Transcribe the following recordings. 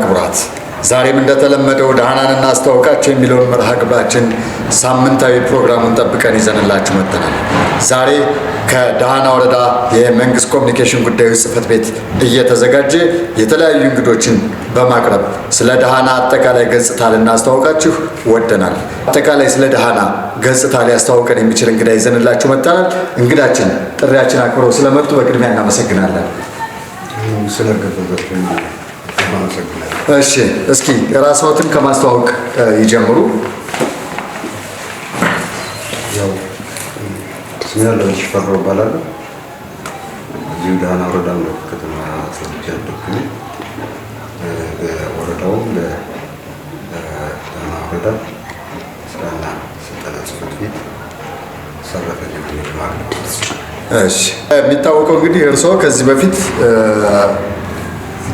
ክቡራት ዛሬም እንደተለመደው ደሃናን እናስተዋውቃቸው የሚለውን መርሃ ግብራችን ሳምንታዊ ፕሮግራሙን ጠብቀን ይዘንላችሁ መጥተናል። ዛሬ ከደሃና ወረዳ የመንግስት ኮሚኒኬሽን ጉዳዮች ጽሕፈት ቤት እየተዘጋጀ የተለያዩ እንግዶችን በማቅረብ ስለ ደሃና አጠቃላይ ገጽታ ልናስተዋውቃችሁ ወደናል። አጠቃላይ ስለ ደሃና ገጽታ ሊያስተዋውቀን የሚችል እንግዳ ይዘንላችሁ መጥተናል። እንግዳችን ጥሪያችን አክብረው ስለመጡ በቅድሚያ እናመሰግናለን። እሺ፣ እስኪ ራስዎትን ከማስተዋወቅ ይጀምሩ። ያው ስሜ ለሽ ፈሮ ባላል እዚሁ ደሃና ወረዳ ነው ከተማ ተወልጄ ያደግኩት። በወረዳው ለደሃና ወረዳ ስራና ስልጠና ጽሕፈት ቤት ሰራተኛ ነኝ ማለት ነው። እሺ፣ የሚታወቀው እንግዲህ እርስዎ ከዚህ በፊት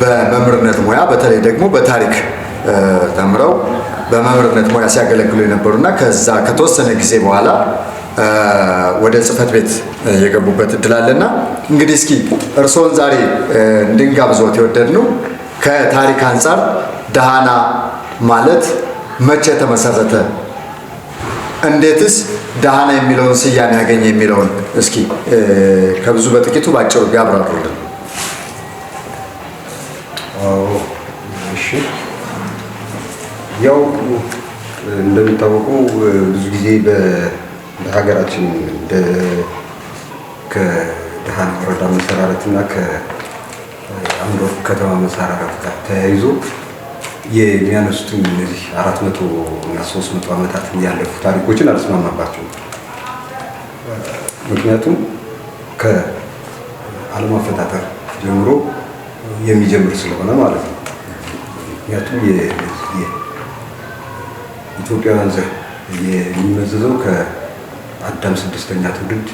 በመምህርነት ሙያ በተለይ ደግሞ በታሪክ ተምረው በመምህርነት ሙያ ሲያገለግሉ የነበሩና ከዛ ከተወሰነ ጊዜ በኋላ ወደ ጽሕፈት ቤት የገቡበት እድል አለና እንግዲህ እስኪ እርስዎን ዛሬ እንድንጋብዝዎት የወደድነው ከታሪክ አንጻር ደሃና ማለት መቼ ተመሰረተ፣ እንዴትስ ደሃና የሚለውን ስያሜ ያገኘ የሚለውን እስኪ ከብዙ በጥቂቱ ባጭሩ ቢያብራሩልን። እሺ፣ ያው እንደሚታወቀው ብዙ ጊዜ በሀገራችን ከደሃና ወረዳ መሰራረትና ከአምሮ ከተማ መሰራረት ጋር ተያይዞ የሚያነሱትን እነዚህ 400 እና 300 ዓመታት ያለፉ ታሪኮችን አልስማማባቸውም። ምክንያቱም ከዓለም አፈጣጠር ጀምሮ የሚጀምር ስለሆነ ማለት ነው። ምክንያቱም የኢትዮጵያውያን ዘር የሚመዘዘው ከአዳም 6ኛ ትውልድ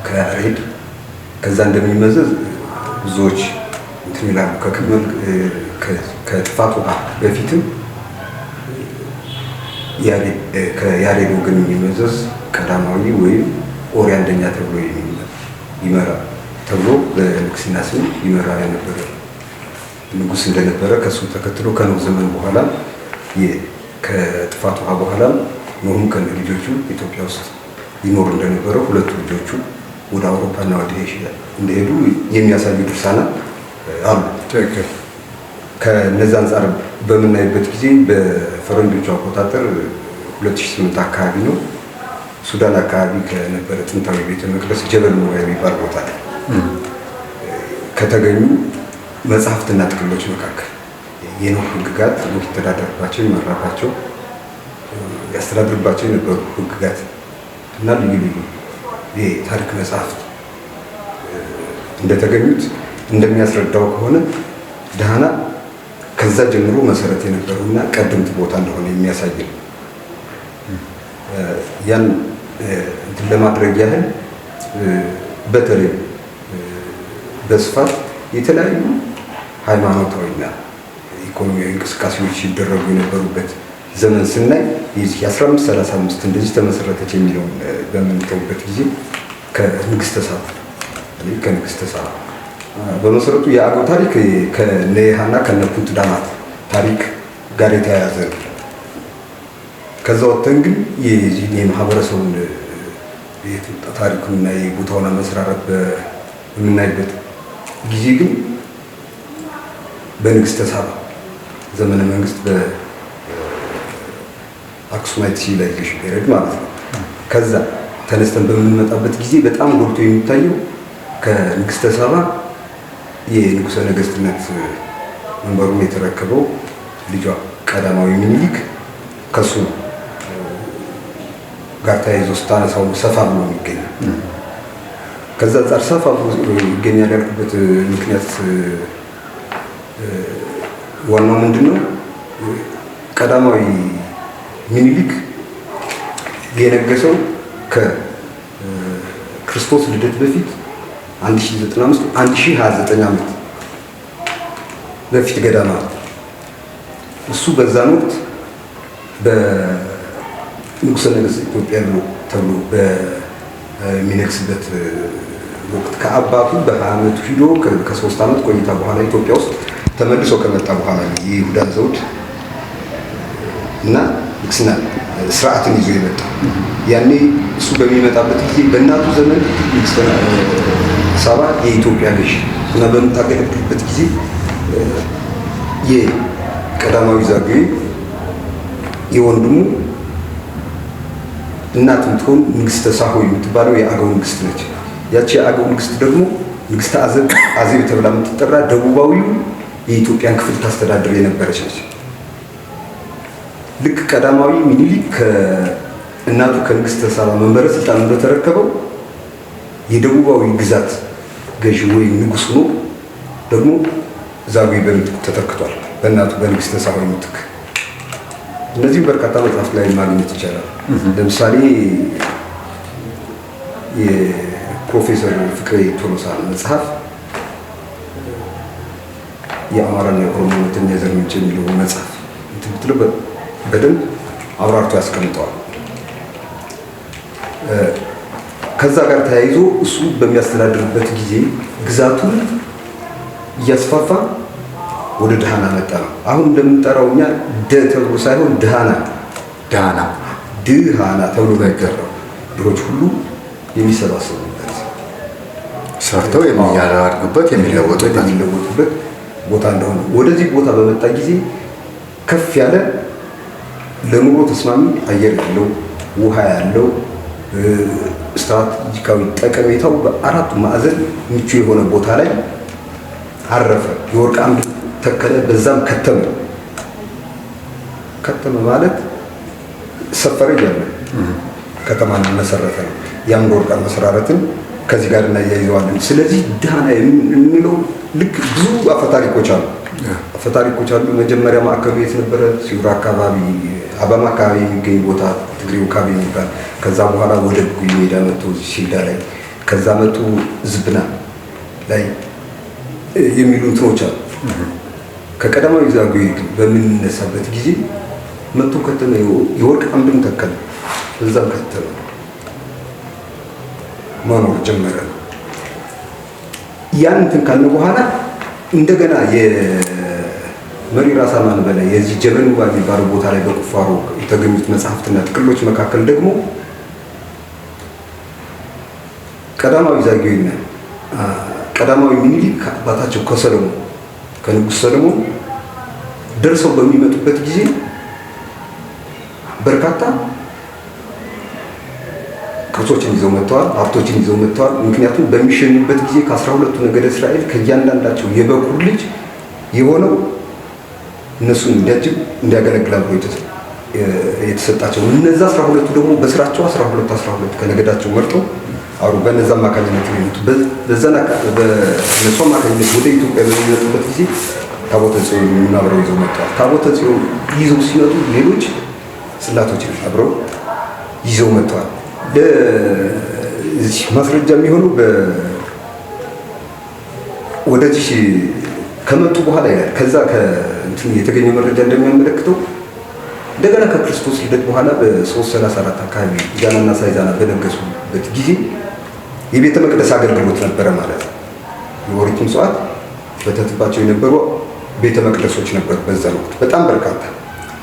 ከያሬድ ከዛ እንደሚመዘዝ ብዙዎች እንትን ይላሉ። ከጥፋት ውሃ በፊትም ከያሬድ ወገን የሚመዘዝ ቀዳማዊ ወይም ኦሪ አንደኛ ተብሎ ይመራ ተብሎ በንግስና ስም ይመራ የነበረ ንጉስ እንደነበረ ከሱ ተከትሎ ከኖህ ዘመን በኋላ ከጥፋት ውሃ በኋላ ኖህም ከነ ልጆቹ ኢትዮጵያ ውስጥ ይኖር እንደነበረ ሁለቱ ልጆቹ ወደ አውሮፓና ወደ ኤሽያ እንደሄዱ የሚያሳዩ ድርሳናት አሉ። ከነዛ አንጻር በምናይበት ጊዜ በፈረንጆቹ አቆጣጠር 2008 አካባቢ ነው ሱዳን አካባቢ ከነበረ ጥንታዊ ቤተ መቅደስ ጀበል ኑራ የሚባል ቦታ ላይ ከተገኙ መጽሐፍትና ጥቅሎች መካከል የኖህ ሕግጋት የሚተዳደርባቸው ይመራባቸው ያስተዳድርባቸው የነበሩ ሕግጋት እና ልዩ ልዩ የታሪክ መጽሐፍት እንደተገኙት እንደሚያስረዳው ከሆነ ደሃና ከዛ ጀምሮ መሰረት የነበረውና ቀደምት ቦታ እንደሆነ የሚያሳይ ነው። ያን እንትን ለማድረግ ያህል በተለይ በስፋት የተለያዩ ሃይማኖታዊና ኢኮኖሚያዊ እንቅስቃሴዎች ሲደረጉ የነበሩበት ዘመን ስናይ የዚህ 1535 እንደዚህ ተመሰረተች የሚለውን በምንተውበት ጊዜ ከንግስተ ሳባ በመሰረቱ የአገው ታሪክ ከነሃና ከነፑንት ዳማት ታሪክ ጋር የተያያዘ ነው። ከዛ ወጥተን ግን የዚህ የማህበረሰቡን ታሪኩንና የቦታውን አመሰራረት በምናይበት ጊዜ ግን በንግስተ ሳባ ዘመነ መንግስት በአክሱማይት ሲቪላይዜሽን ፔሪድ ማለት ነው። ከዛ ተነስተን በምንመጣበት ጊዜ በጣም ጎልቶ የሚታየው ከንግስተ ሳባ የንጉሠ ነገስትነት መንበሩን የተረከበው ልጇ ቀዳማዊ ምኒልክ ከሱ ጋር ተያይዞ ስታነሳው ሰፋ ብሎ የሚገኘው ከዛ አንጻር ሰፋ ብሎ ይገኛል ያልኩበት ምክንያት ዋናው ምንድነው? ቀዳማዊ ምኒልክ የነገሰው ከክርስቶስ ልደት በፊት 1029 ዓመት በፊት ገዳማ እሱ በዛን ወቅት በንጉሠ ነገሥት ኢትዮጵያ ተብሎ በሚነግስበት ወቅት ከአባቱ በ20 ዓመቱ ሂዶ ከ3 ዓመት ቆይታ በኋላ ኢትዮጵያ ውስጥ ተመልሶ ከመጣ በኋላ የይሁዳን ዘውድ እና ንግስና ስርዓትን ይዞ የመጣ ያኔ እሱ በሚመጣበት ጊዜ በእናቱ ዘመን ንግስተ ሳባ የኢትዮጵያ ገዥ እና በምታገለግልበት ጊዜ የቀዳማዊ ዛጉዌ የወንድሙ እናት የምትሆን ንግስተ ሳሆይ የምትባለው የአገው ንግስት ነች። ያቺ የአገው ንግስት ደግሞ ንግስተ አዜብ ተብላ የምትጠራ ደቡባዊው የኢትዮጵያን ክፍል ታስተዳድር የነበረች ነች። ልክ ቀዳማዊ ሚኒሊክ ከእናቱ ከንግስተ ሳባ መንበረ ስልጣን እንደተረከበው የደቡባዊ ግዛት ገዢ ወይም ንጉስ ሆኖ ደግሞ ዛጉዌ በምትኩ ተተክቷል፣ በእናቱ በንግስተ ሳባ ምትክ። እነዚህም በርካታ መጽሐፍት ላይ ማግኘት ይቻላል። ለምሳሌ የፕሮፌሰር ፍቅሬ ቶሎሳ መጽሐፍ የአማራና የኦሮሞ እውነተኛ የዘር ምንጭ የሚለው መጽሐፍ ብትለው በደንብ አብራርቶ ያስቀምጠዋል። ከዛ ጋር ተያይዞ እሱ በሚያስተዳድርበት ጊዜ ግዛቱን እያስፋፋ ወደ ድሃና መጣ ነው። አሁን እንደምንጠራው እኛ ደ ተብሎ ሳይሆን ድሃና ተብሎ ባይቀረው ድሆች ሁሉ የሚሰባሰቡበት ሰርተው የሚያደርጉበት የሚለወጡበት ቦታ እንደሆነ ወደዚህ ቦታ በመጣ ጊዜ ከፍ ያለ ለኑሮ ተስማሚ አየር ያለው ውሃ ያለው ስትራቴጂካዊ ጠቀሜታው በአራቱ ማዕዘን ምቹ የሆነ ቦታ ላይ አረፈ። የወርቅ አምድ ተከለ፣ በዛም ከተመ ማለት ሰፈረ ይላል። ከተማን መሰረተ ነው። የአምድ ወርቅ መሰራረትን ከዚህ ጋር እናያይዘዋለን። ስለዚህ ድሃና የምንለው ልክ ብዙ አፈታሪኮች አሉ። መጀመሪያ ማዕከሉ የት ነበረ? ሲውራ አካባቢ፣ አባማ አካባቢ የሚገኝ ቦታ ትግሬው አካባቢ የሚባል። ከዛ በኋላ ወደ ጉይ ሜዳ መጡ፣ ሲልዳ ላይ፣ ከዛ መጡ ዝብና ላይ የሚሉ እንትኖች አሉ። ከቀዳማዊ ዛጉዌ በምንነሳበት ጊዜ መጥቶ ከተማ የወርቅ አምድም ተከለ፣ እዛም ከተማ መኖር ጀመረ። ያን እንትን ካልን በኋላ እንደገና የመሪ ራስ አማን በላይ የዚህ ጀበል ውባ የሚባለው ቦታ ላይ በቁፋሮ የተገኙት መጽሐፍትና ጥቅሎች መካከል ደግሞ ቀዳማዊ ዛጉዌና ቀዳማዊ ሚኒሊክ ከአባታቸው ከሰለሞን ከንጉስ ሰለሞን ደርሰው በሚመጡበት ጊዜ በርካታ ቅርሶችን ይዘው መጥተዋል፣ ሀብቶችን ይዘው መጥተዋል። ምክንያቱም በሚሸኙበት ጊዜ ከ12ቱ ነገደ እስራኤል ከእያንዳንዳቸው የበኩር ልጅ የሆነው እነሱን እንዲያጅብ እንዲያገለግል አብሮ የተሰጣቸው እነዛ 12ቱ ደግሞ በስራቸው 12 ከነገዳቸው መርጠው አሩ በነዛ አማካኝነት ነው። በነሱ አማካኝነት ወደ ኢትዮጵያ በሚመጡበት ጊዜ ታቦተ ጽዮን አብረው ይዘው መጥተዋል። ታቦተ ጽዮን ይዘው ሲመጡ ሌሎች ጽላቶችን አብረው ይዘው መጥተዋል። ለዚህ ማስረጃ የሚሆነው ወደዚህ ከመጡ በኋላ ይላል። ከዛ ከእንትን የተገኘ መረጃ እንደሚያመለክተው እንደገና ከክርስቶስ ልደት በኋላ በ334 አካባቢ ኢዛናና ሳይዛና በነገሱበት ጊዜ የቤተ መቅደስ አገልግሎት ነበረ ማለት ነው። የኦሪት ምጽዋት በተትባቸው የነበሩ ቤተ መቅደሶች ነበሩ። በዛን ወቅት በጣም በርካታ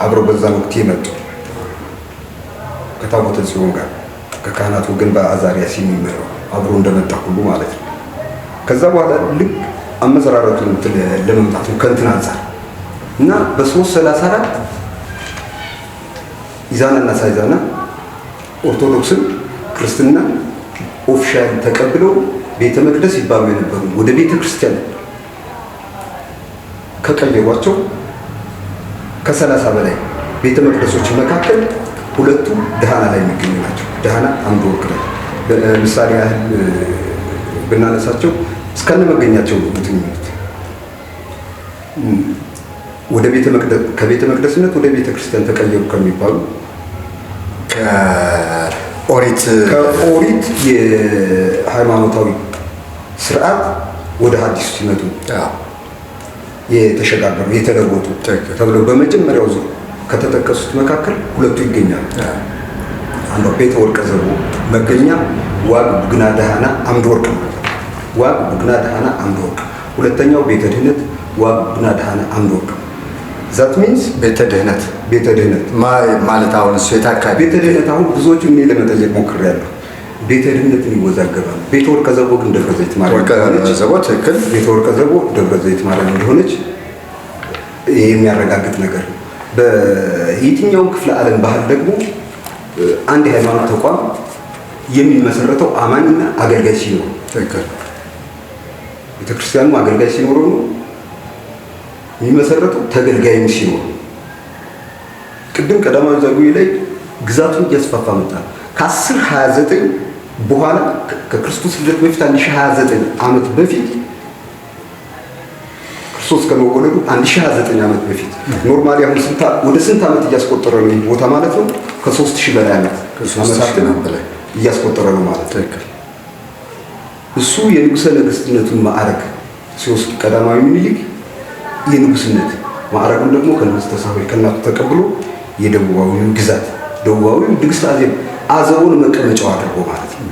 አብረው በዛን ወቅት የመጡ ከታቦተ ጽዮን ጋር ከካህናት ወገን በአዛሪያስ የሚመራው አብሮ እንደመጣ ሁሉ ማለት ነው። ከዛ በኋላ ልክ አመሰራረቱን ለመምጣት ነው ከእንትን አንፃር እና በ334 ኢዛናና ሳይዛና ኦርቶዶክስን ክርስትና ኦፊሻል ተቀብለው ቤተ መቅደስ ይባሉ የነበሩ ወደ ቤተ ክርስቲያን ከቀየሯቸው ከ30 በላይ ቤተ መቅደሶች መካከል ሁለቱ ደሃና ላይ የሚገኙ ናቸው። ደሃና አምድ ወርቅ ላይ ለምሳሌ ያህል ብናነሳቸው እስከነ መገኛቸው እንትን የሚሉት ወደ ቤተ መቅደስ ከቤተ መቅደስነት ወደ ቤተ ክርስቲያን ተቀየሩ ከሚባሉ ከኦሪት ሃይማኖታዊ ስርዓት ወደ ሐዲሱ ሲመጡ የተሸጋገሩ የተለወጡ ተብለው በመጀመሪያው ዙር ከተጠቀሱት መካከል ሁለቱ ይገኛሉ። አንዱ ቤተ ወርቀ ዘቦ መገኛ ዋግ ቡግና ደሃና አምደ ወርቅ ነው። ዋግ ቡግና ደሃና አምደ ወርቅ። ሁለተኛው ቤተ ድህነት ዋግ ቡግና ደሃና አምደ ወርቅ። ዛት ሚንስ ቤተ ድህነት ማለት አሁን እሱ የታካቢ ቤተ ድህነት አሁን ብዙዎቹ እኔ ለመጠየቅ ሞክሬያለሁ። ቤተ ድህነትን ይወዛገባል። ቤተ ወርቀ ዘቦ ግን ደብረ ዘይት ማርያም ትክክል። ቤተ ወርቀ ዘቦ ደብረ ዘይት ማርያም እንደሆነች የሚያረጋግጥ ነገር ነው። በየትኛውም ክፍለ ዓለም ባህል ደግሞ አንድ የሃይማኖት ተቋም የሚመሰረተው አማኝና አገልጋይ ሲኖር፣ ቤተክርስቲያኑ አገልጋይ ሲኖረው ነው የሚመሰረተው፣ ተገልጋይም ሲኖር። ቅድም ቀዳማዊ ዛጉዌ ላይ ግዛቱን እያስፋፋ መጣ። ከ1029 በኋላ ከክርስቶስ ልደት በፊት 1029 ዓመት በፊት ክርስቶስ ከመወለዱ 1029 ዓመት በፊት ኖርማሊ አሁን ወደ ስንት ዓመት እያስቆጠረ ነው ቦታ ማለት ነው? ከ3000 በላይ ዓመት እያስቆጠረ ነው ማለት ነው። እሱ የንጉሠ ነገሥትነቱን ማዕረግ ሲወስድ ቀዳማዊ ምኒልክ የንጉሥነት ማዕረጉን ደግሞ ከንግሥተ ሳባ ከእናቱ ተቀብሎ የደቡባዊውን ግዛት ደቡባዊውን ንግሥት አዘቦን መቀመጫው አድርጎ ማለት ነው።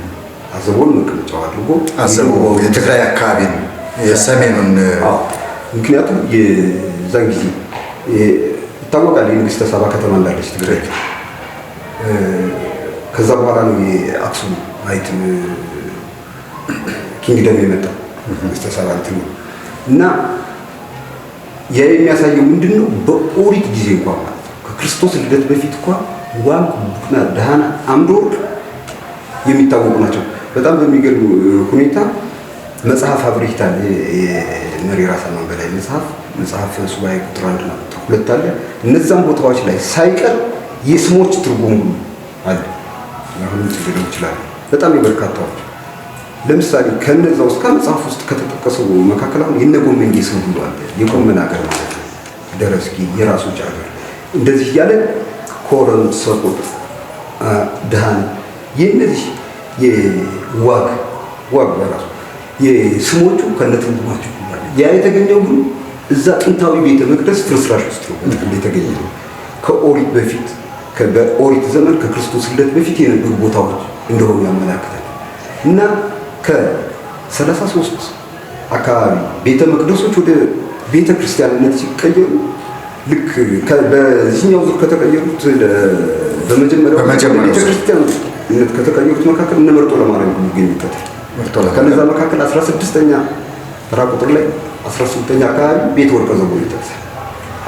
አዘቦን መቀመጫው አድርጎ አዘቦ የትግራይ አካባቢ የሰሜኑን ምክንያቱም የዛን ጊዜ ይታወቃል የንግሥተ ሳባ ከተማ እንዳለች ትግራይ። ከዛ በኋላ ነው የአክሱም ማይትም ኪንግደም የመጣው ንግሥተ ሳባ እንትን እና ያ የሚያሳየው ምንድነው? በኦሪት ጊዜ እንኳን ማለት ነው ከክርስቶስ ልደት በፊት እንኳን ዋግ ቡግና ደሃና አምደ ወርቅ የሚታወቁ ናቸው። በጣም በሚገርም ሁኔታ መጽሐፍ አብሪታል የመሪ ራስ አማን በላይ መጽሐፍ ሱባኤ ቁጥር 1 እና ቁጥር 2 አለ። እነዛም ቦታዎች ላይ ሳይቀር የስሞች ትርጉም አለ። አሁን ትግሉ ይችላል በጣም የበርካታዎች ለምሳሌ ከነዛ ውስጥ ከመጽሐፍ ውስጥ ከተጠቀሰው መካከል አሁን የነጎመን ስም ሁሉ አለ። የጎመን ሀገር ማለት ነው። ደረስኪ የራሶች ሀገር እንደዚህ እያለ ኮረም ሰቆጥ ደሃን የነዚህ የዋግ በራሱ የስሞቹ ከነትርጉማቸው ያ የተገኘው ግን እዛ ጥንታዊ ቤተ መቅደስ ፍርስራሽ ውስጥ ነው የተገኘ ነው። ከኦሪት በፊት በኦሪት ዘመን ከክርስቶስ ልደት በፊት የነበሩ ቦታዎች እንደሆኑ ያመላክታል። እና ከ33 አካባቢ ቤተ መቅደሶች ወደ ቤተ ክርስቲያንነት ሲቀየሩ ልክ በዚህኛው ዙር ከተቀየሩት በመጀመሪያው ቤተ ክርስቲያንነት ከተቀየሩት መካከል እነ መርጦ ለማርያም የሚገኙበት ከነዛ መካከል 16ኛ ተራ ቁጥር ላይ 18ኛ አካባቢ ቤተ ወርቀ ዘቦ ይጠቅሳል።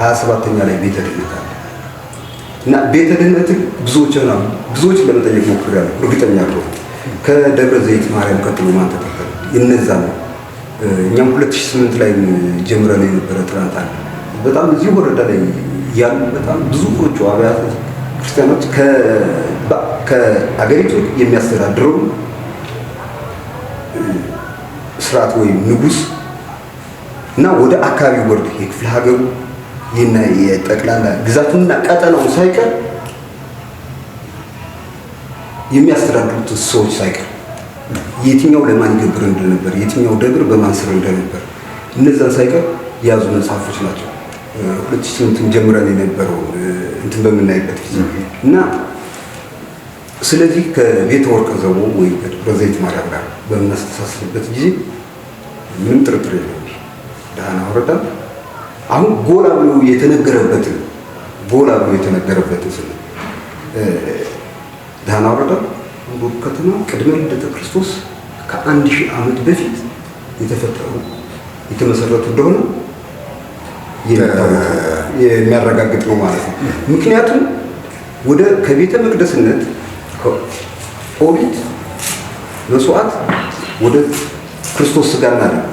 27ኛ ላይ ቤተ ድህነት አለ። እና ቤተ ድህነትን ብዙዎችን ለመጠየቅ ሞክሬያለሁ። እርግጠኛ አይደለሁም። ከደብረ ዘይት ማርያም ቀጥሎ ማን ተተከለ? እነዛ ነው። እኛም 2008 ላይ ጀምረን የነበረ ጥናት አለ። በጣም እዚህ ወረዳ ላይ ያሉ በጣም ብዙዎቹ አብያተ ክርስቲያኖች ከአገሪቱ የሚያስተዳድረው ስርዓት ወይም ንጉስ እና ወደ አካባቢ ወርድ የክፍለ ሀገሩ የጠቅላላ ግዛቱና ቀጠናው ሳይቀር የሚያስተዳድሩት ሰዎች ሳይቀር የትኛው ለማን ገብር እንደነበር የትኛው ደብር በማን ስር እንደነበር እነዛን ሳይቀር የያዙ መጽሐፎች ናቸው። 2008 ጀምረን የነበረው እንትን በምናይበት ጊዜ እና ስለዚህ ከቤተ ወርቀ ዘቦ ወይ ከደብረ ዘይት ማርያም ጋር በምናስተሳስርበት ጊዜ ምንም ጥርጥር የለውም ደሃና ወረዳ አሁን ጎላ ብሎ የተነገረበትን ስለ ደሃና ወረዳ ከተማ ቅድመ ልደተ ክርስቶስ ከ1000 ዓመት በፊት የተመሰረቱ እንደሆነ የሚያረጋግጥ ነው ማለት ነው። ምክንያቱም ከቤተ መቅደስነት ከኦሪት መስዋዕት ወደ ክርስቶስ ስጋና ደም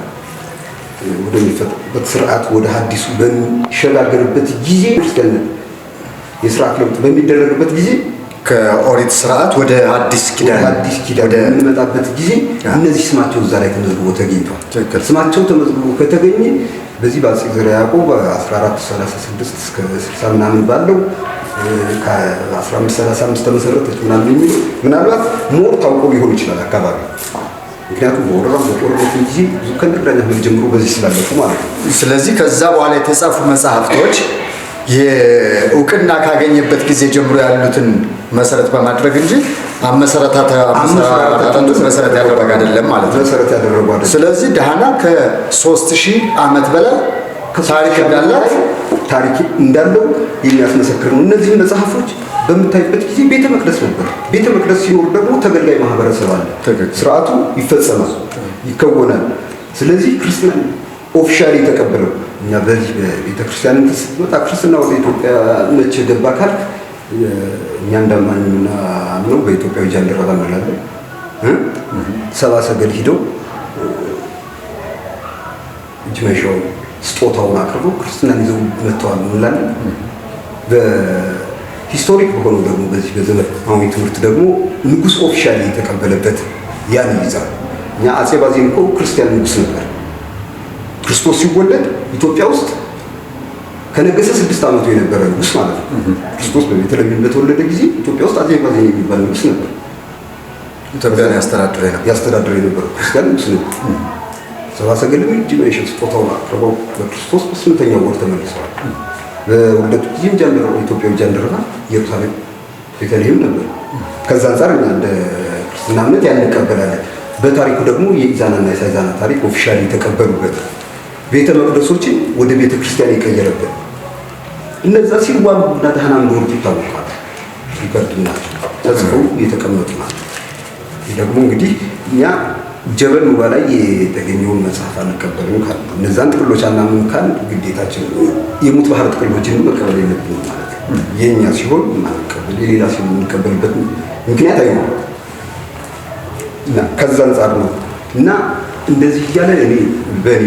ወደሚፈጠርበት ስርዓት ወደ ሐዲሱ በሚሸጋገርበት ጊዜ ክርስቲያንነት የስርዓት ለውጥ በሚደረግበት ጊዜ ከኦሪት ስርዓት ወደ አዲስ ኪዳን በሚመጣበት ጊዜ እነዚህ ስማቸው እዛ ላይ ተመዝግቦ ተገኝቷል። ስማቸው ተመዝግቦ ከተገኘ በዚህ በአፄ ዘርዓ ያዕቆብ 1436 እስከ 60 ምናምን ባለው ከ1535 ተመሰረተች ምናምን የሚል ምናልባት ሞር ታውቆ ሊሆን ይችላል አካባቢ ምክንያቱም በወረራም በጦርነቱ ጊዜ ብዙ ከነግራኛ ጀምሮ በዚህ ስላለፉ ማለት ነው። ስለዚህ ከዛ በኋላ የተጻፉ መጽሐፍቶች የእውቅና ካገኘበት ጊዜ ጀምሮ ያሉትን መሰረት በማድረግ እንጂ አመሰራራቱን መሰረት ያደረገ አይደለም ማለት ነው። መሰረት ያደረጉ አይደለም። ስለዚህ ዳህና ከ3000 ዓመት በላይ ታሪክ እንዳለው የሚያስመሰክር ነው። እነዚህ መጽሐፎች በምታይበት ጊዜ ቤተ መቅደስ ነበር። ቤተ መቅደስ ሲኖር ደግሞ ተገልጋይ ማህበረሰብ አለ። ስርዓቱ ይፈጸማል፣ ይከወናል። ስለዚህ ክርስትና ኦፊሻሊ የተቀበለው እኛ በዚህ በቤተ ክርስቲያን ስትመጣ ክርስትና ወደ ኢትዮጵያ መቼ ገባ ካል እኛ እንደማንና ነው በኢትዮጵያዊ ጃንደረባ እንላለን። ሰባ ሰገል ሂደው እጅ መንሻው ስጦታውን አቅርበው ክርስትናን ይዘው መጥተዋል እንላለን። በሂስቶሪክ በሆነው ደግሞ በዚህ በዘመናዊ ትምህርት ደግሞ ንጉስ ኦፊሻሊ የተቀበለበት ያን ይዛል። እኛ አጼ ባዜን እኮ ክርስቲያን ንጉስ ነበር። ክርስቶስ ሲወለድ ኢትዮጵያ ውስጥ ከነገሰ 6 ዓመቱ የነበረ ንጉስ ማለት ነው። ክርስቶስ በቤተልሔም በተወለደ ጊዜ ኢትዮጵያ ውስጥ አጼ ባዜን የሚባል ንጉስ ነበር። ኢትዮጵያን ያስተዳድር የነበረው ክርስቲያን ንጉስ ነበር። ሰብአ ሰገልም እጅ መንሻ ስጦታውን አቅርበው በክርስቶስ በ8ኛው ወር ተመልሰዋል። በውልደቱ ጊዜም ጃንደረባ ኢትዮጵያዊ ጃንደረባ ኢየሩሳሌም ቤተልሔም ነበር። ከዛ አንጻር እኛ እንደ ክርስትና እምነት ያን እንቀበላለን። በታሪኩ ደግሞ የኢዛናና የሳይዛና ታሪክ ኦፊሻሊ የተቀበሉበት ቤተ መቅደሶችን ወደ ቤተ ክርስቲያን የቀየረበት እነዛ ሲዋጉና ዳህና እንደወርዱ ይታወቃል። ሪከርድ ናቸው፣ ተጽፈው የተቀመጡ ናቸው። ይህ ደግሞ እንግዲህ እኛ ጀበል ኑባ ላይ የተገኘውን መጽሐፍ አንቀበልም ካል እነዛን ጥቅሎች አናምንም ካል ግዴታችን የሙት ባህር ጥቅሎችን መቀበል የለብንም ማለት ነው። የኛ ሲሆን ማንቀበል የሌላ ሲሆን የምንቀበልበት ምክንያት አይኖርም እና ከዛ አንጻር ነው እና እንደዚህ እያለ እኔ በእኔ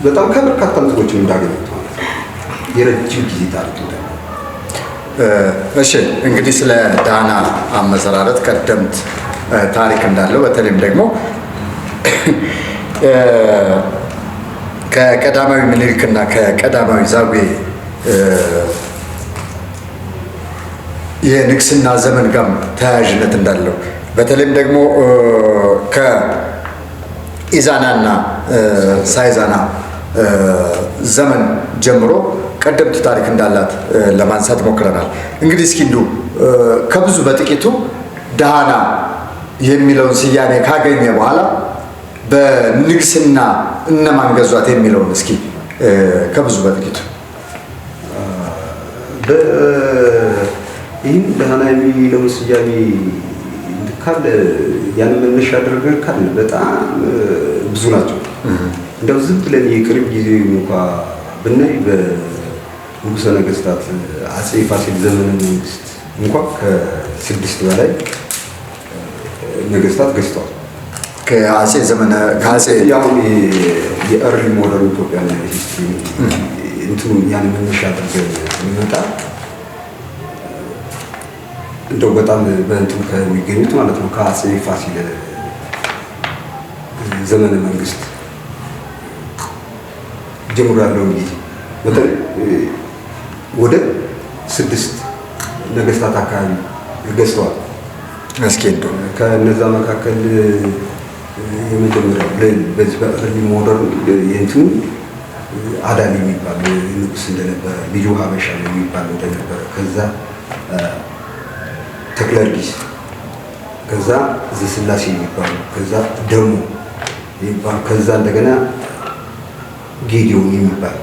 በጣም ከበርካታ እንትኖችን እንዳገኘሁት ማለት ነው። የረጅም ጊዜ ታሪክ እንዳለ። እሺ እንግዲህ ስለ ዳህና አመሰራረት ቀደምት ታሪክ እንዳለው በተለይም ደግሞ ከቀዳማዊ ምኒልክና ከቀዳማዊ ዛጉዌ የንግስና ዘመን ጋር ተያያዥነት እንዳለው በተለይም ደግሞ ከኢዛናና ሳይዛና ዘመን ጀምሮ ቀደምት ታሪክ እንዳላት ለማንሳት ሞክረናል። እንግዲህ እስኪ እንዲሁ ከብዙ በጥቂቱ ዳህና የሚለውን ስያሜ ካገኘ በኋላ በንግስና እነማን ገዟት የሚለውን እስኪ ከብዙ በጥቂቱ ይህን ዳህና የሚለውን ስያሜ ካለ ያን መነሻ አድርገን ካለ በጣም ብዙ ናቸው። እንደው ዝም ብለን የቅርብ ጊዜ እንኳ ብናይ በንጉሠ ነገሥታት አጼ ፋሲል ዘመነ መንግስት እንኳ ከ6 በላይ ነገስታት ገዝተዋል። ከአጼ ዘመነ ከአጼ ያው የአርሊ ሞደርን ኢትዮጵያ እና ሂስትሪ እንትኑ ያን መነሻ አድርገን እንመጣ እንደው በጣም በእንትን ከሚገኙት ማለት ነው ከአጼ ፋሲል ዘመነ መንግስት ጀምሮ ያለውን ጊዜ በተለይ ወደ 6 ነገስታት አካባቢ ገዝተዋል። እስኪ እንደው ከነዛ መካከል የመጀመሪያው በዚህ በእርሊ ሞደርን የእንትኑ አዳሊ የሚባል ንጉስ እንደነበረ ልጁ ሀበሻ የሚባል እንደነበረ ከዛ ተክለርጊስ ከዛ ዘስላሴ የሚባሉ ከዛ ደሞ የሚባሉ ከዛ እንደገና ጌዲዮን የሚባል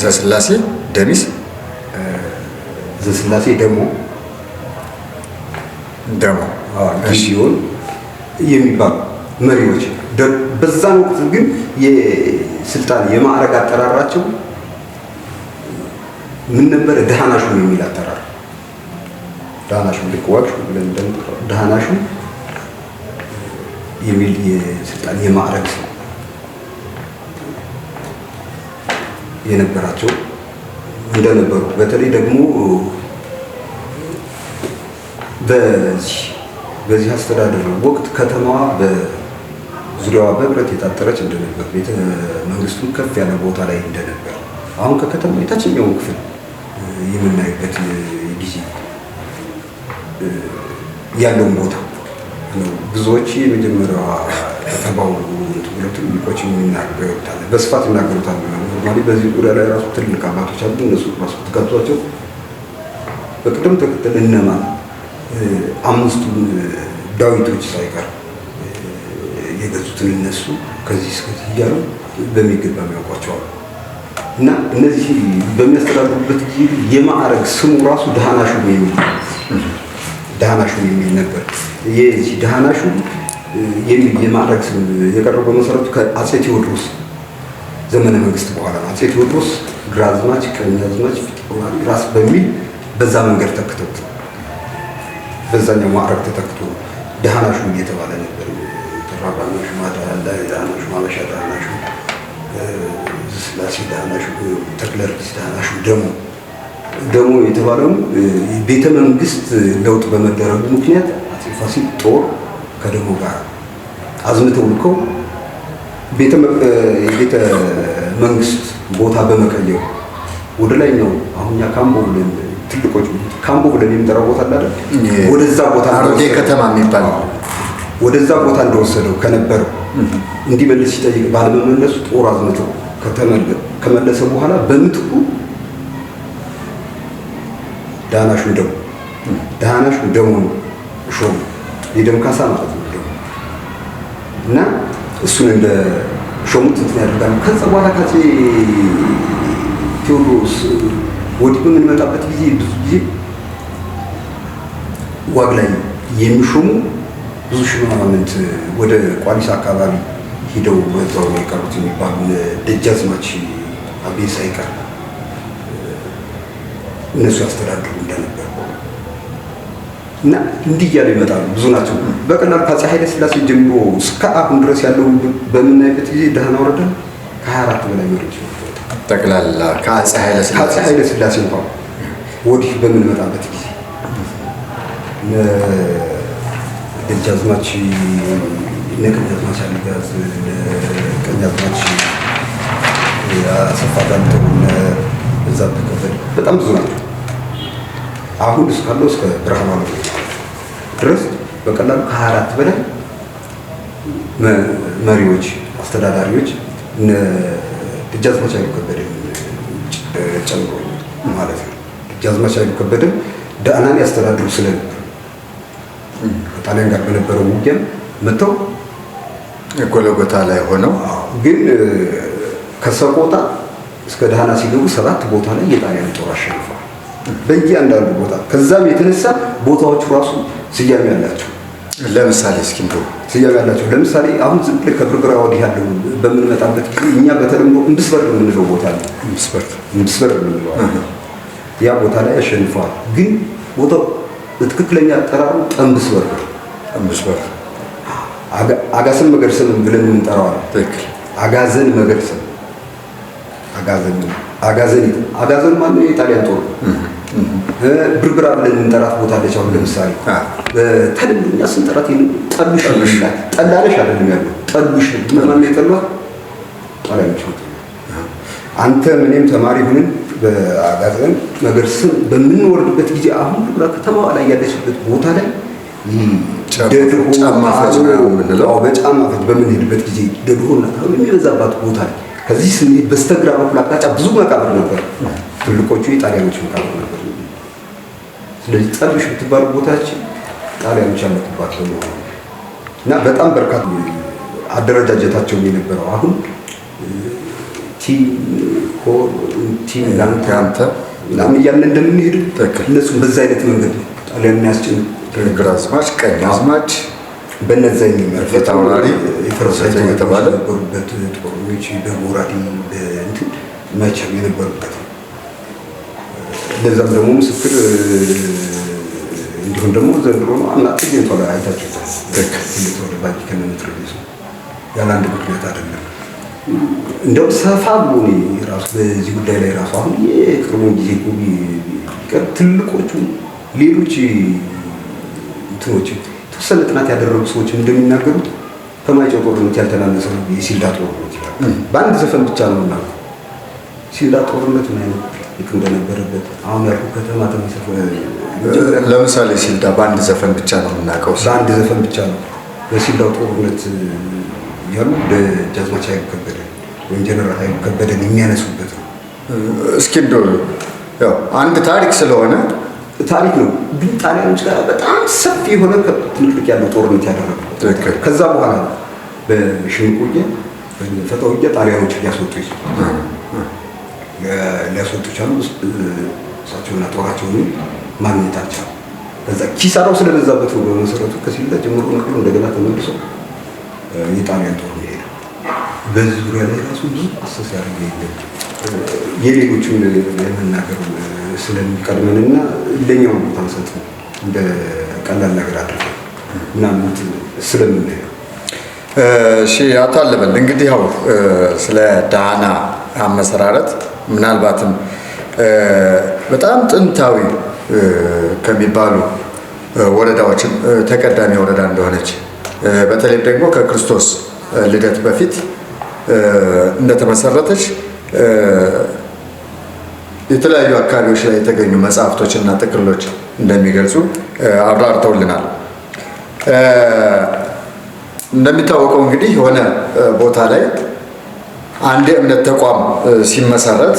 ዘስላሴ ደሚስ ዘስላሴ ደሞ ጌዲዮን የሚባሉ መሪዎች በዛን ወቅት ግን የስልጣን የማዕረግ አጠራራቸው ምን ነበረ? ዳህናሹም የሚል አጠራር ዳህናሹም ልቅዋሹ ብለን እንደምንጠራው ዳህናሹ የሚል የስልጣን የማዕረግ ሰው የነበራቸው እንደነበሩ በተለይ ደግሞ በዚህ አስተዳደር ወቅት ከተማዋ በዙሪያዋ በብረት የታጠረች እንደነበር ቤተ መንግስቱ ከፍ ያለ ቦታ ላይ እንደነበር አሁን ከከተማ የታችኛው ክፍል የምናይበት ጊዜ ያለውን ቦታ ነው። ብዙዎች የመጀመሪያዋ ከተባው ትምህርት ሊቆች የሚናገሩታል በስፋት ይናገሩታል። ኖርማሊ በዚህ ዙሪያ ላይ ራሱ ትልቅ አባቶች አሉ። እነሱ ራሱ ተጋብቷቸው በቅደም ተከተል እነማን አምስቱን ዳዊቶች ሳይቀር የገዙትን እነሱ ከዚህ እስከዚህ እያሉ በሚገባ የሚያውቋቸዋል። እና እነዚህ በሚያስተዳድሩበት ጊዜ የማዕረግ ስሙ ራሱ ደሃናሹም የሚል ነበር። የዚህ ደሃናሹም የሚል የማዕረግ ስም የቀረበው በመሰረቱ ከአጼ ቴዎድሮስ ዘመነ መንግስት በኋላ ነው። አጼ ቴዎድሮስ ግራዝማች፣ ቀኛዝማች፣ ፊታውራሪ፣ ራስ በሚል በዛ መንገድ ተክተውት በዛኛው ማዕረግ ተተክቶ ደሃናሹም እየተባለ ነበር። ተራራናሹ ማዳላ ደሃናሹ ማበሻ ደሃናሹ ስላሴ ደሃናሹ ተክለርጊስ ደሃናሹ ደሞ የተባለው ቤተ መንግስት ለውጥ በመደረጉ ምክንያት አጼ ፋሲል ጦር ከደሞ ጋር አዝምተው ልከው ቤተ መንግስት ቦታ በመቀየሩ ወደ ላይኛው አሁን ያ ካምቦ ብለን ትልቆች ካምቦ ብለን የምንጠራው ቦታ አይደል? ወደዛ ቦታ አሮጌ ከተማ የሚባል ወደዛ ቦታ እንደወሰደው ከነበረው እንዲመለስ ሲጠይቅ ባለመመለሱ ጦር አዝምተው ከመለሰ በኋላ በምትኩ ደሃናሹ ደሞ ሾም የደም ካሳ ማለት ነው። እና እሱን እንደ ሾሙት እንትን ያደርጋሉ። ከዛ በኋላ ከአፄ ቴዎድሮስ ወዲህ በምንመጣበት ጊዜ ብዙ ጊዜ ዋግ ላይ የሚሾሙ ብዙ ሹማምንት ወደ ቋሊስ አካባቢ ሂደው በዛው የቀሩት የሚባሉ ደጃዝማች አቤ ሳይቀር እነሱ ያስተዳድሩ እንደነበር እና እንዲህ እያሉ ይመጣሉ። ብዙ ናቸው። በቀላሉ ከአፄ ኃይለ ሥላሴ ጀምሮ እስከ አሁን ድረስ ያለው በምናይበት ጊዜ ደህና ወረዳ ከ24 በላይ መሪዎች ጠቅላላ ከአፄ ኃይለ ሥላሴ እንኳን ወዲህ በምንመጣበት ጊዜ ደጃዝማች ቀኛዝማች አልጋዝ ቀኛዝማች አሰፋ ዳምጠው እዛ ተከፈለ በጣም ብዙ ናቸው። አሁን እስካለው እስከ ብርሃኑ ድረስ በቀላሉ ከ24 በላይ መሪዎች አስተዳዳሪዎች ደጃዝማች ኃይሉ ከበደ ጨምሮ ማለት ነው። ደጃዝማች ኃይሉ ከበደ ዳዕናን ያስተዳድሩ ስለነበር ከጣሊያን ጋር በነበረው ውጊያ መጥተው ጎልጎታ ላይ ሆነው ግን ከሰቆጣ እስከ ዳህና ሲገቡ 7 ቦታ ላይ የጣሊያን ጦር አሸንፏል። በእያንዳንዱ ቦታ ከዛም የተነሳ ቦታዎቹ ራሱ ስያሜ ያላቸው ለምሳሌ እስኪ እንደው ስያሜ ያላቸው ለምሳሌ አሁን ዝም ብለህ ከብርብራ ወዲህ ያለው በምንመጣበት ጊዜ እኛ በተለምዶ እንድስበር የምንለው ቦታ አለ። እንድስበር የምንለው ያ ቦታ ላይ አሸንፏል። ግን ቦታው በትክክለኛ አጠራሩ ጠንብስበር አጋዘን መገርሰም ብለን እንጠራዋለን። ትክክል። አጋዘን መገርሰም አጋዘን ማለት የጣሊያን ጦር ብርብራ ብለን እንጠራት ቦታ አለች። አሁን ለምሳሌ በተለምዶኛ ስንጠራት ጠሉሽ ይላል። ጠላለሽ አይደለም ያለው ጠሉሽ ማለት ነው። የጠሏት ጣሊያኖች ነው። አንተ ምንም ተማሪ ሆነን በአጋዘን መገርሰም በምንወርድበት ጊዜ አሁን ብርብራ ከተማዋ ላይ ያለችበት ቦታ ላይ ጫማ ፈጭ የምንለው በጫማ ፈጭ በምንሄድበት ጊዜ ደድሆና ታው የሚበዛባት ቦታ ላይ ከዚህ ስንሄድ በስተግራ በኩል አቅጣጫ ብዙ መቃብር ነበር። ትልቆቹ የጣሊያኖች መቃብር ነበር። ስለዚህ ጠሉሽ የምትባለው ቦታችን ጣሊያኖች ያመጡባት ነው እና በጣም በርካታ አደረጃጀታቸው የነበረው አሁን ቲም ላንተ ምናምን እያልን እንደምንሄድ እነሱም በዛ አይነት መንገድ ነው ጣሊያን የሚያስጭን ግራዝማች ቀኛዝማች በነዛ የሚመራ ፊታውራሪ የፈረሰኛ የተባለ ነበሩበት ጦሮች በጎራዴ በእንትን መቸም የነበሩበት ለዛም ደግሞ ምስክር እንዲሁም ደግሞ ዘንድሮ ነው አናት ጌንቷ ላይ አይታችሁታል። ትልቅ ባቂ ከነምትረሱ ያለ አንድ ምክንያት አይደለም። እንደው ሰፋ ብሎ ራሱ በዚህ ጉዳይ ላይ ራሱ አሁን የቅርቡ ጊዜ ጉቢ ይቀር ትልቆቹ ሌሎች እንትኖች ተወሰነ ጥናት ያደረጉ ሰዎች እንደሚናገሩት ከማይጨው ጦርነት ያልተናነሰ ነው የሲልዳ ጦርነት ይላል። በአንድ ዘፈን ብቻ ነው እና ሲልዳ ጦርነት ምን አይነት ልክ እንደነበረበት አሁን ያልኩ ከተማ ተመሰፈ። ለምሳሌ ሲልዳ በአንድ ዘፈን ብቻ ነው የምናውቀው። በአንድ ዘፈን ብቻ ነው በሲልዳው ጦርነት ያሉ በጃዝማች ኃይሉ ከበደ ወይም ጀነራል ኃይሉ ከበደን የሚያነሱበት ነው። እስኪ እንደው ያው አንድ ታሪክ ስለሆነ ታሪክ ነው፣ ግን ጣሊያኖች ጋር በጣም ሰፊ የሆነ ትልቅ ያለው ጦርነት ያደረጉት ከዛ በኋላ በሽምቅ ውጊያ በፈጣን ውጊያ ጣሊያኖች ሊያስወጡ ቻሉ። እሳቸውና ጦራቸውን ማግኘት አልቻሉ። ከዛ ኪሳራው ስለበዛበት ነው በመሰረቱ ከሲልዳ ጀምሮ ነቅሎ እንደገና ተመልሶ የጣሊያን ጦር ሄደ። በዚህ ዙሪያ ላይ ራሱ ብዙ አሰስ ያደርገ የሌሎችን ለመናገር ስለሚቀድመንና ለኛው ቦታ ሰጥ እንደ ቀላል ነገር አድርገን ምናምን ስለምናየው እሺ አቶ አለበል እንግዲህ ያው ስለ ዳህና አመሰራረት ምናልባትም በጣም ጥንታዊ ከሚባሉ ወረዳዎችን ተቀዳሚ ወረዳ እንደሆነች በተለይ ደግሞ ከክርስቶስ ልደት በፊት እንደተመሰረተች የተለያዩ አካባቢዎች ላይ የተገኙ መጽሐፍቶችና ጥቅሎች እንደሚገልጹ አብራርተውልናል። እንደሚታወቀው እንግዲህ የሆነ ቦታ ላይ አንድ የእምነት ተቋም ሲመሰረት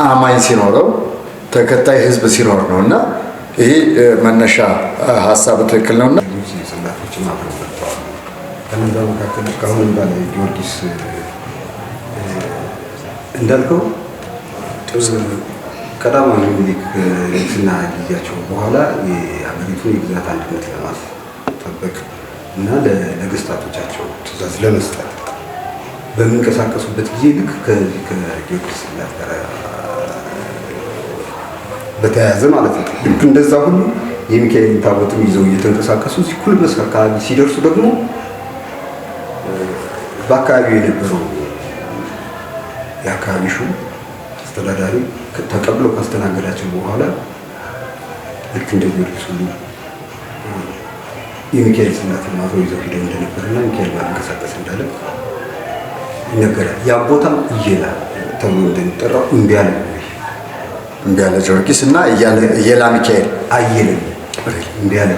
አማኝ ሲኖረው ተከታይ ህዝብ ሲኖር ነው እና ይህ መነሻ ሀሳብ ትክክል ነው እና ጽላቶችን አብረውበታል። ከነዛ መካከል እስካሁን እንዳለ ጊዮርጊስ እንዳልከው ቀዳማዊ ምኒልክ ንግስና ጊዜያቸው በኋላ የሀገሪቱን የግዛት አንድነት ለማስጠበቅ እና ለነገስታቶቻቸው ትእዛዝ ለመስጠት በሚንቀሳቀሱበት ጊዜ ልክ ከጊዮርጊስ ጽላት ጋር በተያያዘ ማለት ነው። ልክ እንደዛ ሁሉ የሚካኤል ታቦትም ይዘው እየተንቀሳቀሱ ሲኩል መስክ አካባቢ ሲደርሱ ደግሞ በአካባቢው የነበረው የአካባቢ ሹም አስተዳዳሪ ተቀብለው ካስተናገዳቸው በኋላ ልክ እንደ ጊዮርጊስ ሁሉ የሚካኤል ጽላትን ማዘው ይዘው ሄደው እንደነበርና ሚካኤል ባንቀሳቀስ እንዳለ ይነገራል። ያ ቦታም እየላ ተብሎ እንደሚጠራው እምቢ አለ ጊዮርጊስ እና እየላ ሚካኤል አየለ እምቢ አለ።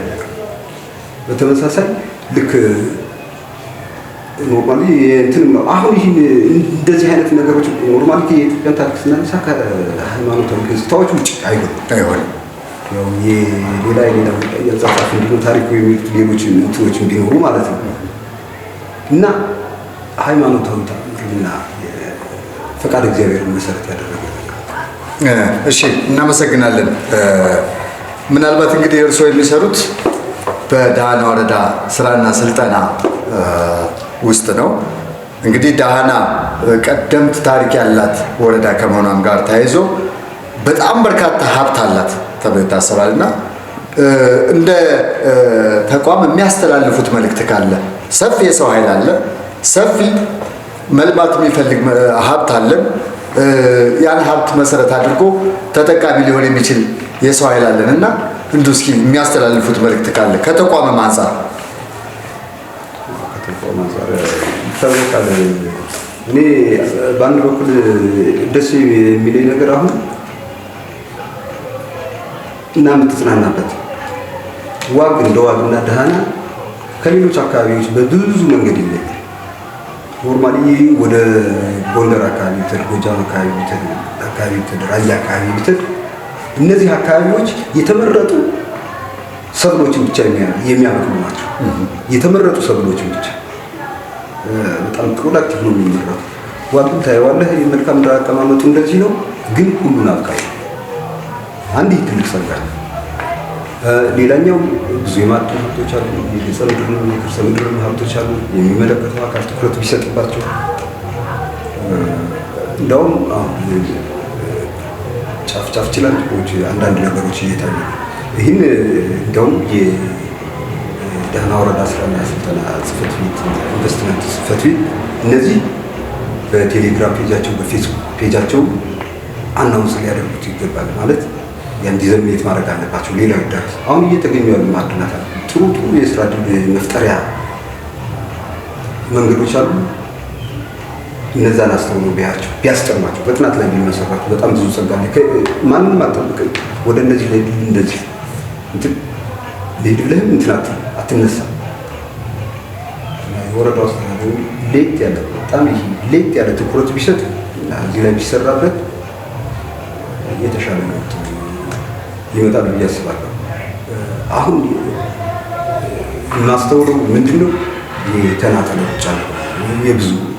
በተመሳሳይ ልክ ኖርማሊ እንትን ነው። አሁን ይህን እንደዚህ አይነት ነገሮች ኖርማሊ የኢትዮጵያን ታሪክ ስናነሳ ከሃይማኖታዊ ገጽታዎች ውጭ አይሆንም። ያው የሌላ የጻፋፍ እንዲሁ ታሪኩ የሚሉት ሌሎች እንትኖች እንዲኖሩ ማለት ነው እና ሃይማኖታዊ ታሪክና ፈቃድ እግዚአብሔርን መሰረት ያደረገ። እሺ እናመሰግናለን። ምናልባት እንግዲህ እርስዎ የሚሰሩት በዳህና ወረዳ ስራና ስልጠና ውስጥ ነው። እንግዲህ ዳህና ቀደምት ታሪክ ያላት ወረዳ ከመሆኗም ጋር ተያይዞ በጣም በርካታ ሀብት አላት ተብሎ ይታሰባል እና እንደ ተቋም የሚያስተላልፉት መልእክት ካለ ሰፊ የሰው ኃይል አለ፣ ሰፊ መልማት የሚፈልግ ሀብት አለን። ያን ሀብት መሰረት አድርጎ ተጠቃሚ ሊሆን የሚችል የሰው ኃይል አለን እና እንደው እስኪ የሚያስተላልፉት መልእክት ካለ ከተቋምም አንፃር ይታወቃል። እኔ በአንድ በኩል ደስ የሚለኝ ነገር አሁን እና የምትጽናናበት ዋግ እንደ ዋግና ዳህና ከሌሎች አካባቢዎች በብዙ መንገድ ይለያል። ኖርማሊ ወደ ጎንደር አካባቢ ብትሄድ፣ ጎጃም አካባቢ ብትሄድ፣ ራያ አካባቢ ብትሄድ እነዚህ አካባቢዎች የተመረጡ ሰብሎችን ብቻ የሚያበቅሉ ናቸው። የተመረጡ ሰብሎችን ብቻ በጣም ፕሮዳክቲቭ ነው የሚመረቱ። ዋግን ታየዋለህ፣ የመልካም ምድር አቀማመጡ እንደዚህ ነው፣ ግን ሁሉን አብቃይ አንድ ትልቅ ሰርጋ ነው። ሌላኛው ብዙ የማዕድን ሀብቶች አሉ፣ የገጸ ምድርና የከርሰ ምድር ሀብቶች አሉ። የሚመለከተው አካል ትኩረት ቢሰጥባቸው እንደውም ጫፍ ችላንጭዎች አንዳንድ ነገሮች እየታዩ ይህን እንደውም የዳህና ወረዳ ስራና ስልጠና ጽሕፈት ቤት ኢንቨስትመንት ጽሕፈት ቤት እነዚህ በቴሌግራም ፔጃቸው በፌስቡክ ፔጃቸው አናውንስ ሊያደርጉት ይገባል። ማለት ያን ዲዘሚኔት ማድረግ አለባቸው። ሌላው ይደረስ። አሁን እየተገኙ ያሉ ማዕድናት አሉ። ጥሩ የስራ ዕድል መፍጠሪያ መንገዶች አሉ። እነዛን አስተውሎ ቢያቸው ቢያስጠማቸው በጥናት ላይ ቢመሰረቱ በጣም ብዙ ጸጋ አለ። ማንንም አጠብቅም ወደ እነዚህ ላይ እንደዚህ እንትን ለይድልህም እንትን አትነሳ። የወረዳው አስተዳደሩ ሌት ያለ በጣም ይሄ ሌት ያለ ትኩረት ቢሰጥ እና እዚህ ላይ ቢሰራበት የተሻለ ነው ይመጣል ብዬ አስባለሁ። አሁን እናስተውለው ምንድነው የተናጠለች አለ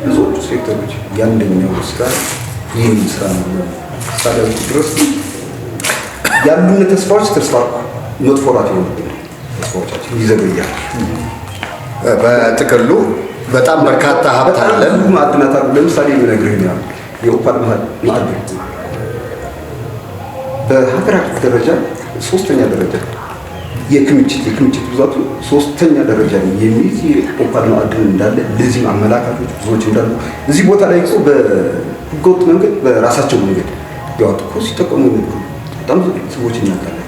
ብዙዎቹ ሴክተሮች ያንደኛው ስራ ይህን ስራ ነው ሳዳው ድረስ ያሉን ተስፋዎች ተስፋ መጥፎ ናቸው። ተስፋዎቻችን ይዘገያል። በጥቅሉ በጣም በርካታ ሀብት አለን። ማዕድናት አሉ። ለምሳሌ የምነግርህ ነው የኦፓል ማዕድን በሀገር አቀፍ ደረጃ ሶስተኛ ደረጃ የክምችት ብዛቱ ሶስተኛ ደረጃ የሚይዝ የኦፓል ማዕድን እንዳለ ለዚህም አመላካቾች ብዙዎች እንዳሉ እዚህ ቦታ ላይ እኮ በህገወጥ መንገድ በራሳቸው መንገድ ያወጡ እኮ ሲጠቀሙ ነበር። በጣም ሰዎች እናውቃለን።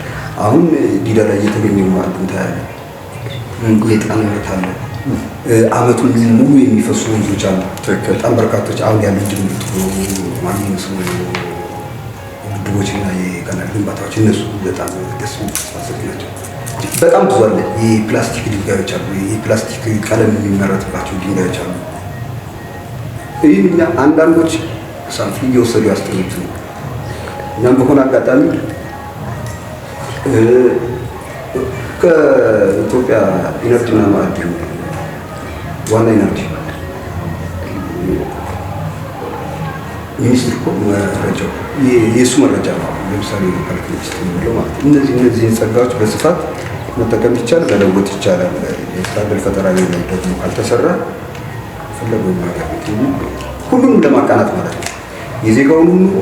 አሁን ዲዳ ላይ የተገኘው ማዕድን ታያለ። የጣንነት አለ። አመቱን ሙሉ የሚፈሱ ወንዞች አሉ። በጣም በርካቶች አሁን ያሉ ድምጥ ማንኛውም ሰው ግድቦችና የቀላል ግንባታዎች እነሱ በጣም ደስ የሚያስደስቱ ናቸው። በጣም ብዙ አለ። የፕላስቲክ ድንጋዮች አሉ። የፕላስቲክ ቀለም የሚመረትባቸው ድንጋዮች አሉ። ይህን እኛ አንዳንዶች ሳንፍ እየወሰዱ ያስተውሉት ነው። እኛም በሆነ አጋጣሚ ከኢትዮጵያ ኢነርጂና ማዕድን ዋና ኢነርጂ ሚኒስትር እኮ መረጃው የእሱ መረጃ ነው። ለምሳሌ ካልክ ሚኒስትር የሚለው ማለት እነዚህን ጸጋዎች በስፋት መጠቀም ይቻላል፣ መለወጥ ይቻላል። የስራ ዕድል ፈጠራ ላይ ደግሞ ካልተሰራ ፈለገው ነገር ሁሉንም ለማቃናት ማለት ነው። የዜጋውን ኑሮ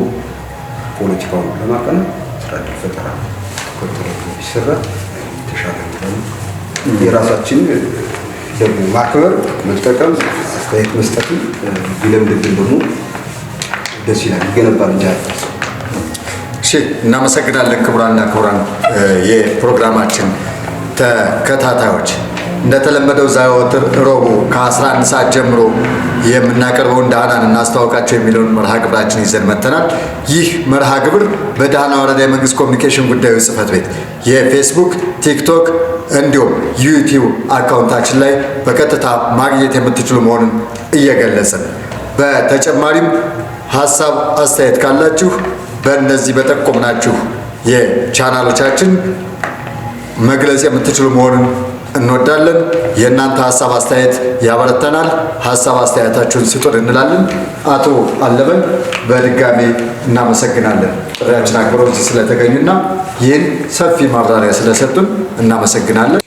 ፖለቲካውን ለማቃናት ስራ ዕድል ፈጠራ ኮንትሮል ቢሰራ የተሻለ ነው። የራሳችን ደግሞ ማክበር፣ መጠቀም፣ አስተያየት መስጠትን ቢለምድብን ደግሞ ደስ ይላል፣ ይገነባል እንጂ አይፈርስም። እሺ፣ እናመሰግናለን። ክቡራንና ክቡራን የፕሮግራማችን ተከታታዮች እንደተለመደው ዘወትር ረቡዕ ከ11 ሰዓት ጀምሮ የምናቀርበውን ዳህናን እናስተዋውቃቸው የሚለውን መርሃ ግብራችን ይዘን መጥተናል። ይህ መርሃ ግብር በዳህና ወረዳ የመንግስት ኮሚኒኬሽን ጉዳዮች ጽሕፈት ቤት የፌስቡክ፣ ቲክቶክ እንዲሁም ዩቲዩብ አካውንታችን ላይ በቀጥታ ማግኘት የምትችሉ መሆኑን እየገለጽን በተጨማሪም ሀሳብ አስተያየት ካላችሁ በእነዚህ በጠቆምናችሁ የቻናሎቻችን መግለጽ የምትችሉ መሆኑን እንወዳለን። የእናንተ ሀሳብ አስተያየት ያበረተናል። ሀሳብ አስተያየታችሁን ስጡን እንላለን። አቶ አለበን በድጋሚ እናመሰግናለን። ጥሪያችን አክብረው ስለተገኙና ይህን ሰፊ ማብራሪያ ስለሰጡን እናመሰግናለን።